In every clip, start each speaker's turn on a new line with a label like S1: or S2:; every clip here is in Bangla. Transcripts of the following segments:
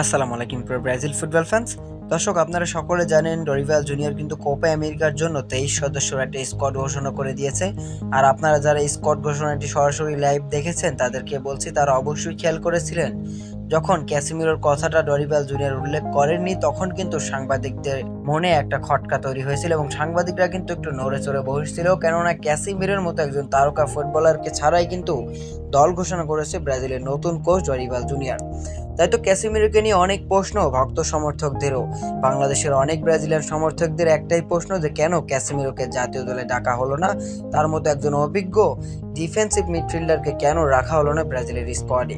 S1: আসসালামু আলাইকুম প্রিয় ব্রাজিল ফুটবল ফ্যান্স। দর্শক, আপনারা সকলে জানেন ডরিভাল জুনিয়র কিন্তু কোপা আমেরিকার জন্য 23 সদস্যের একটা স্কোয়াড ঘোষণা করে দিয়েছে। আর আপনারা যারা স্কোয়াড ঘোষণাটি সরাসরি লাইভ দেখেছেন তাদেরকে বলছি তারা অবশ্যই খেয়াল করেছিলেন যখন ক্যাসিমিরোর কথাটা ডরিভাল জুনিয়র উল্লেখ করেননি তখন কিন্তু সাংবাদিকদের মনে একটা খটকা তৈরি হয়েছিল এবং সাংবাদিকরা কিন্তু একটু নড়ে চড়ে বসেছিল, কেননা ক্যাসিমিরোর মতো একজন তারকা ফুটবলারকে ছাড়াই কিন্তু দল ঘোষণা করেছে ব্রাজিলের নতুন কোচ ডরিভাল জুনিয়র। তাই তো ক্যাসিমিরোকে নিয়ে অনেক প্রশ্ন ভক্ত সমর্থকদেরও। বাংলাদেশের অনেক ব্রাজিলিয়ান সমর্থকদের একটাই প্রশ্ন যে কেন ক্যাসিমিরোকে জাতীয় দলে ডাকা হলো না, তার মতো একজন অভিজ্ঞ ডিফেন্সিভ মিডফিল্ডারকে কেন রাখা হলো না ব্রাজিলের স্কোয়াডে।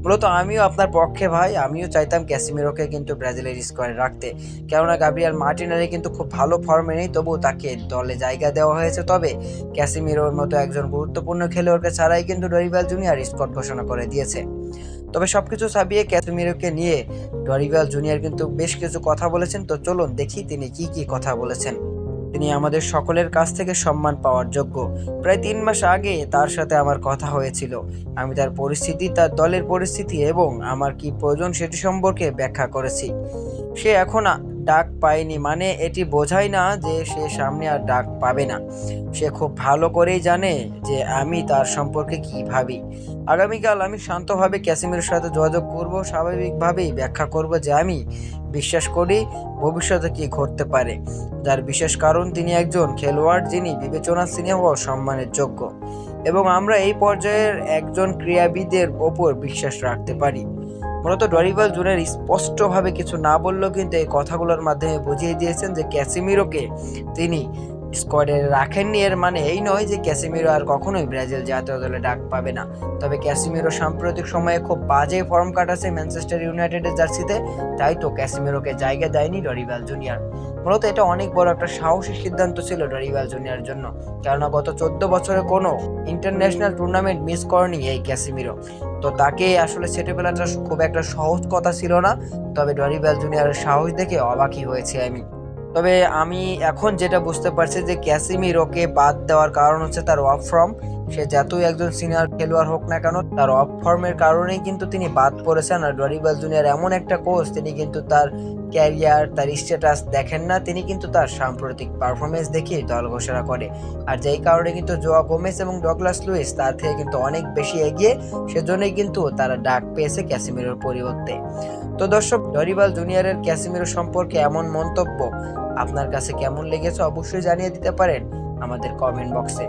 S1: মূলত আমিও আপনার পক্ষে ভাই, আমিও চাইতাম ক্যাসিমিরোকে কিন্তু ব্রাজিলের স্কোয়াডে রাখতে, কেননা গাব্রিয়েল মার্টিনেলি কিন্তু খুব ভালো ফর্মে নেই, তবুও তাকে দলে জায়গা দেওয়া হয়েছে। তবে ক্যাসিমিরোর মতো একজন গুরুত্বপূর্ণ খেলোয়াড়কে ছাড়াই কিন্তু ডরিভাল জুনিয়র স্কোয়াড ঘোষণা করে দিয়েছে। তবে সবকিছু ছাপিয়ে ক্যাসিমিরোকে নিয়ে ডরিভাল জুনিয়র কিন্তু বেশ কিছু কথা বলেছেন। তো চলুন দেখি তিনি কি কি কথা বলেছেন। তিনি আমাদের সকলের কাছ থেকে সম্মান পাওয়ার যোগ্য। প্রায় 3 মাস আগে তার সাথে আমার কথা হয়েছিল। আমি তার পরিস্থিতি, তার দলের পরিস্থিতি এবং আমার কি প্রয়োজন সেটি সম্পর্কে ব্যাখ্যা করেছি। সে এখন ডাক পায়নি মানে এটি বোঝায় না যে সে সামনে আর ডাক পাবে না। সে খুব ভালো করেই জানে যে আমি তার সম্পর্কে কি ভাবি। আগামীকাল আমি শান্তভাবে ক্যাসিমিরোর সাথে যোগাযোগ করব, স্বাভাবিকভাবেই ব্যাখ্যা করব যে আমি বিশ্বাস করি ভবিষ্যতে কি ঘটতে পারে। যার বিশেষ কারণ তিনি একজন খেলোয়াড় যিনি বিবেচনা, স্নেহ ও সম্মানের যোগ্য এবং আমরা এই পর্যায়ের একজন ক্রীড়াবিদের ওপর বিশ্বাস রাখতে পারি। মূলত ডরিভাল জুনিয়র স্পষ্টভাবে কিছু না বললেও কিন্তু এই কথাগুলোর মাধ্যমে বুঝিয়ে দিয়েছেন যে ক্যাসিমিরোকে তিনি স্কোয়াডে রাখেননি। এর মানে এই নয় যে ক্যাসিমিরো আর কখনোই ব্রাজিল জাতীয় দলে ডাক পাবে না। তবে ক্যাসিমিরো সাম্প্রতিক সময়ে খুব বাজে ফর্ম কাটাচ্ছে ম্যানচেস্টার ইউনাইটেডের জার্সিতে, তাই তো ক্যাসিমিরোকে জায়গা দেয়নি ডরিভাল জুনিয়র। মূলত এটা অনেক বড় একটা সাহসী সিদ্ধান্ত ছিল ডরিভাল জুনিয়রের জন্য, কেননা গত 14 বছরে কোনো ইন্টারন্যাশনাল টুর্নামেন্ট মিস করেনি এই ক্যাসিমিরো। তো তাকে আসলে ছেটে ফেলাটা খুব একটা সহজ কথা ছিল না। তবে ডরিভাল জুনিয়রের সাহস দেখে অবাকই হয়েছে আমি। তবে আমি এখন যেটা বুঝতে পারছি যে ক্যাসিমিরোকে বাদ দেওয়ার কারণ হচ্ছে তার অফ ফর্ম। সে যতই একজন সিনিয়র খেলোয়াড় হোক না কেন, তার অফ ফর্মের কারণেই কিন্তু তিনি বাদ পড়েছেন। আর ডরিভাল জুনিয়র এমন একটা কোচ, তিনি কিন্তু তার ক্যারিয়ার, তার স্ট্যাটাস দেখেন না, তিনি কিন্তু তার সাম্প্রতিক পারফরমেন্স দেখেই দল ঘোষণা করে। আর যেই কারণে কিন্তু জোয়া গোমেজ এবং ডগলাস লুইস তার থেকে কিন্তু অনেক বেশি এগিয়ে, সেজন্যই কিন্তু তারা ডাক পেয়েছে ক্যাসিমিরোর পরিবর্তে। তো দর্শক, ডরিভাল জুনিয়রের ক্যাসিমিরো সম্পর্কে এমন মন্তব্য আপনার কাছে কেমন লেগেছে অবশ্যই জানিয়ে দিতে পারেন আমাদের কমেন্ট বক্সে।